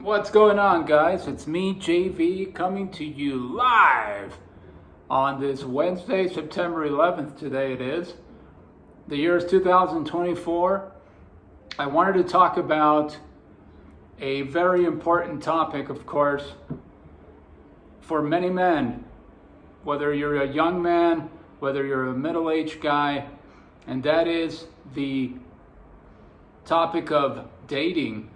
What's going on, guys? It's me, JV, coming to you live on this Wednesday, September 11th. Today it is. The year is 2024. I wanted to talk about a very important topic, of course, for many men, whether you're a young man, whether you're a middle-aged guy, and that is the topic of dating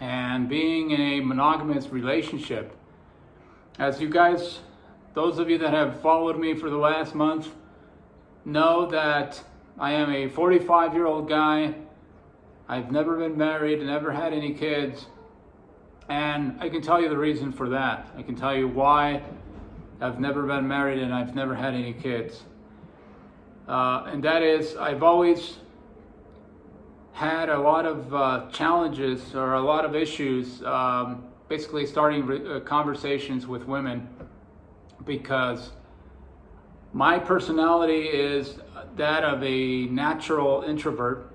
and being in a monogamous relationship. As you guys, those of you that have followed me for the last month, know that I am a 45-year-old guy. I've never been married, never had any kids, and I can tell you the reason for that. I can tell you why I've never been married and I've never had any kids. And that is, I've always had a lot of challenges or a lot of issues, basically starting conversations with women, because my personality is that of a natural introvert,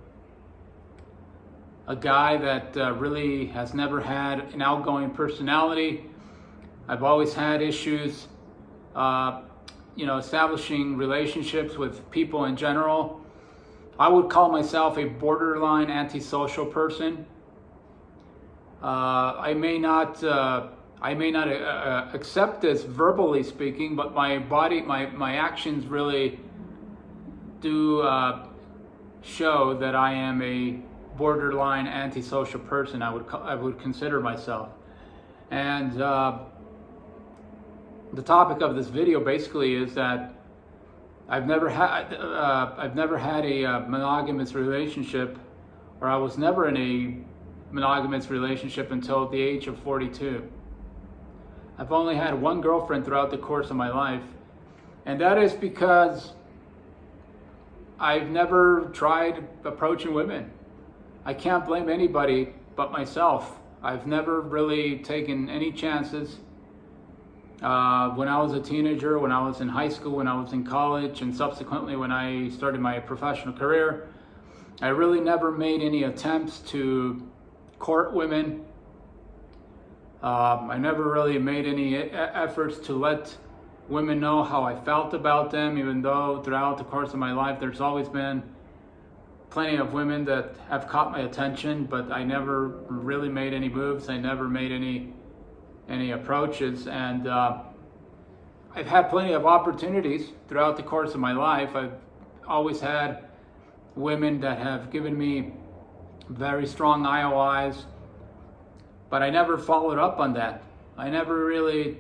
a guy that really has never had an outgoing personality. I've always had issues, establishing relationships with people in general. I would call myself a borderline antisocial person. I may not accept this verbally speaking, but my body, my actions really do show that I am a borderline antisocial person. I would consider myself. And the topic of this video basically is that I've never had a monogamous relationship, or I was never in a monogamous relationship until the age of 42. I've only had one girlfriend throughout the course of my life, and that is because I've never tried approaching women. I can't blame anybody but myself. I've never really taken any chances. When I was a teenager, when I was in high school, when I was in college, and subsequently when I started my professional career, I really never made any attempts to court women. I never really made any efforts to let women know how I felt about them, even though throughout the course of my life there's always been plenty of women that have caught my attention, but I never really made any moves. I never made any approaches, and I've had plenty of opportunities throughout the course of my life. I've always had women that have given me very strong IOIs, but I never followed up on that. I never really,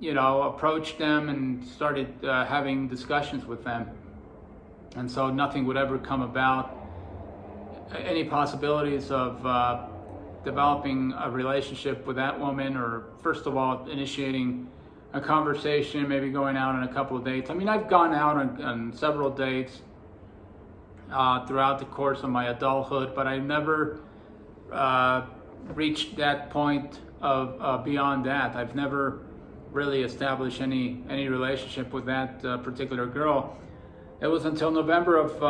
approached them and started having discussions with them, and so nothing would ever come about. Any possibilities of developing a relationship with that woman, or first of all initiating a conversation, maybe going out on a couple of dates. I mean, I've gone out on several dates throughout the course of my adulthood, but I never reached that point of beyond that. I've never really established any relationship with that particular girl. It was until November of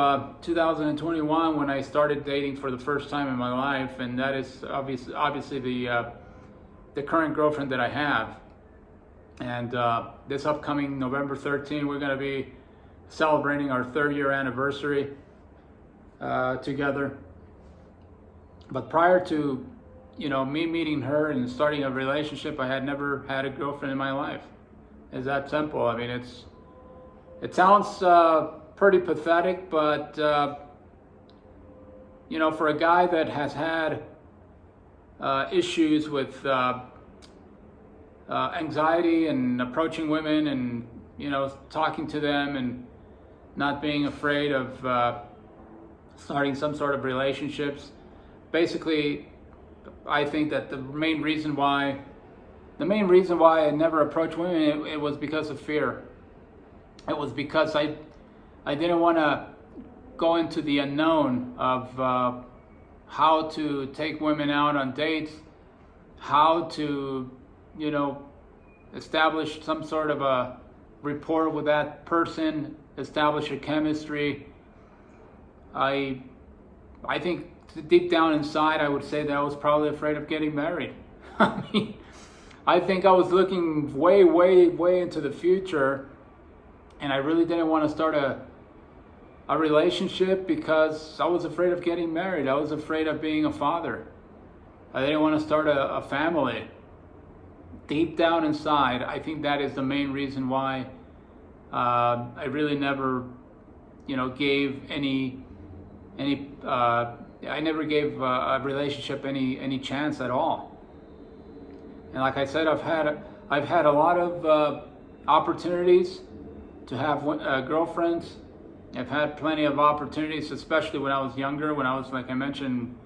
2021 when I started dating for the first time in my life, and that is obviously the current girlfriend that I have. And this upcoming November 13, we're going to be celebrating our 3rd-year anniversary together. But prior to me meeting her and starting a relationship, I had never had a girlfriend in my life. It's that simple. I mean, it sounds pretty pathetic, but for a guy that has had issues with anxiety and approaching women and talking to them and not being afraid of starting some sort of relationships, basically I think that the main reason why I never approached women, it was because of fear. It was because I didn't want to go into the unknown of how to take women out on dates, how to, establish some sort of a rapport with that person, establish a chemistry. I think deep down inside, I would say that I was probably afraid of getting married. I mean, I think I was looking way, way, way into the future, and I really didn't want to start a relationship because I was afraid of getting married. I was afraid of being a father. I didn't want to start a family. Deep down inside, I think that is the main reason why I really never, gave I never gave a relationship any chance at all. And like I said, I've had a lot of opportunities to have girlfriends. I've had plenty of opportunities, especially when I was younger, when I was, like I mentioned,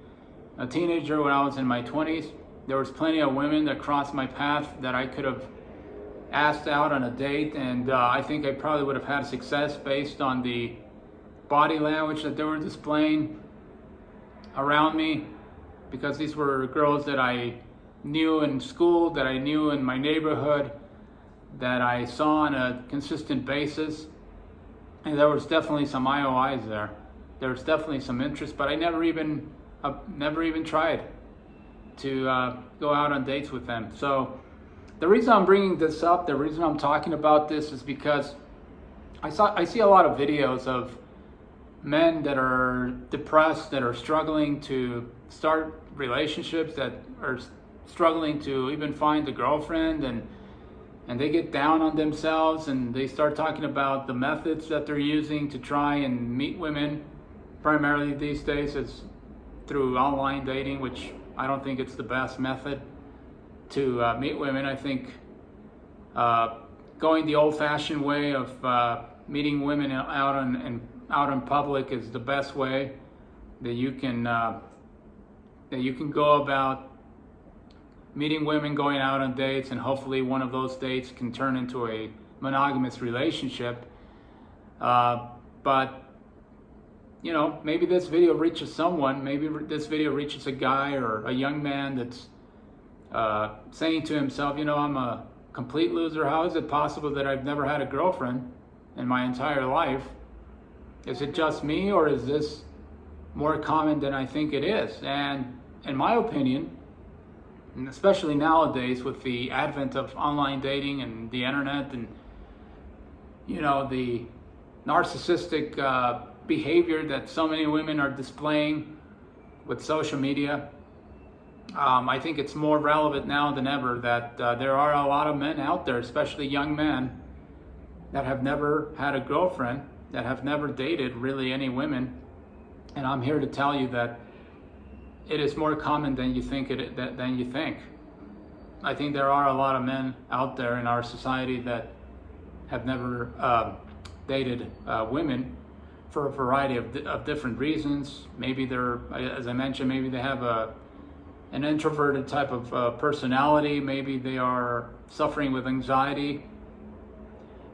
a teenager, when I was in my 20s. There was plenty of women that crossed my path that I could have asked out on a date, and I think I probably would have had success based on the body language that they were displaying around me, because these were girls that I knew in school, that I knew in my neighborhood, that I saw on a consistent basis. And there was definitely some IOIs there. There was definitely some interest, but I never even tried to go out on dates with them. So the reason I'm bringing this up, the reason I'm talking about this, is because I see a lot of videos of men that are depressed, that are struggling to start relationships, that are struggling to even find a girlfriend, and they get down on themselves, and they start talking about the methods that they're using to try and meet women. Primarily these days it's through online dating, which I don't think it's the best method to meet women. I think going the old-fashioned way of meeting women out in public is the best way that you can go about meeting women, going out on dates, and hopefully one of those dates can turn into a monogamous relationship. But maybe this video reaches someone. Maybe this video reaches a guy or a young man that's saying to himself, I'm a complete loser. How is it possible that I've never had a girlfriend in my entire life? Is it just me, or is this more common than I think it is? And in my opinion, and especially nowadays with the advent of online dating and the internet and the narcissistic behavior that so many women are displaying with social media, I think it's more relevant now than ever that there are a lot of men out there, especially young men, that have never had a girlfriend, that have never dated really any women. And I'm here to tell you that it is more common than you think. I think there are a lot of men out there in our society that have never dated women for a variety of different reasons. Maybe they're, as I mentioned, maybe they have an introverted type of personality. Maybe they are suffering with anxiety.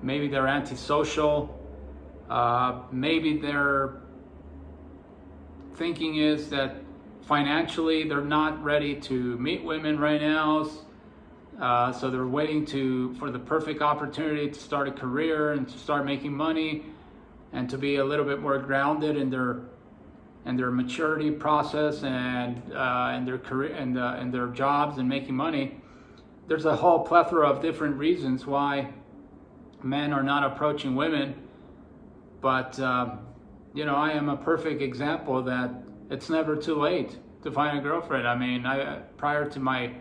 Maybe they're antisocial. Maybe their thinking is that financially they're not ready to meet women right now, so they're waiting for the perfect opportunity to start a career and to start making money and to be a little bit more grounded in their maturity process and their career and their jobs and making money. There's a whole plethora of different reasons why men are not approaching women, but I am a perfect example that it's never too late to find a girlfriend. I mean, prior to my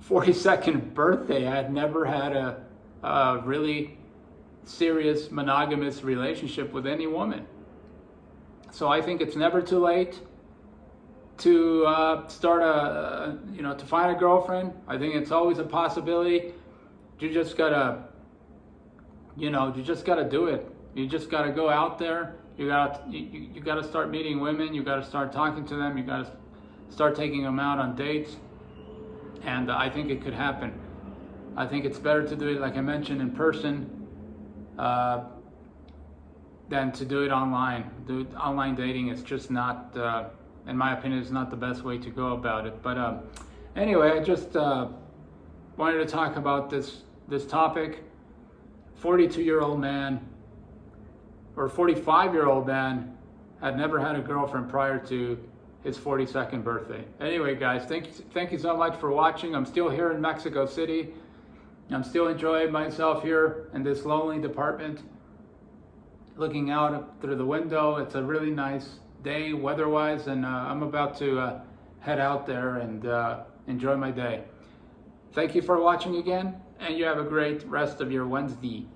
42nd birthday, I had never had a really serious monogamous relationship with any woman. So I think it's never too late to start to find a girlfriend. I think it's always a possibility. You just gotta do it. You just gotta go out there. You gotta start meeting women. You gotta start talking to them. You gotta start taking them out on dates. And I think it could happen. I think it's better to do it, like I mentioned, in person than to do it online. Online dating is just not, in my opinion, is not the best way to go about it. But anyway, I just wanted to talk about this topic. 42-year-old man or 45-year-old man had never had a girlfriend prior to his 42nd birthday. Anyway, guys, thank you so much for watching. I'm still here in Mexico City. I'm still enjoying myself here in this lonely apartment, looking out through the window. It's a really nice day weather-wise, and I'm about to head out there and enjoy my day. Thank you for watching again, and you have a great rest of your Wednesday.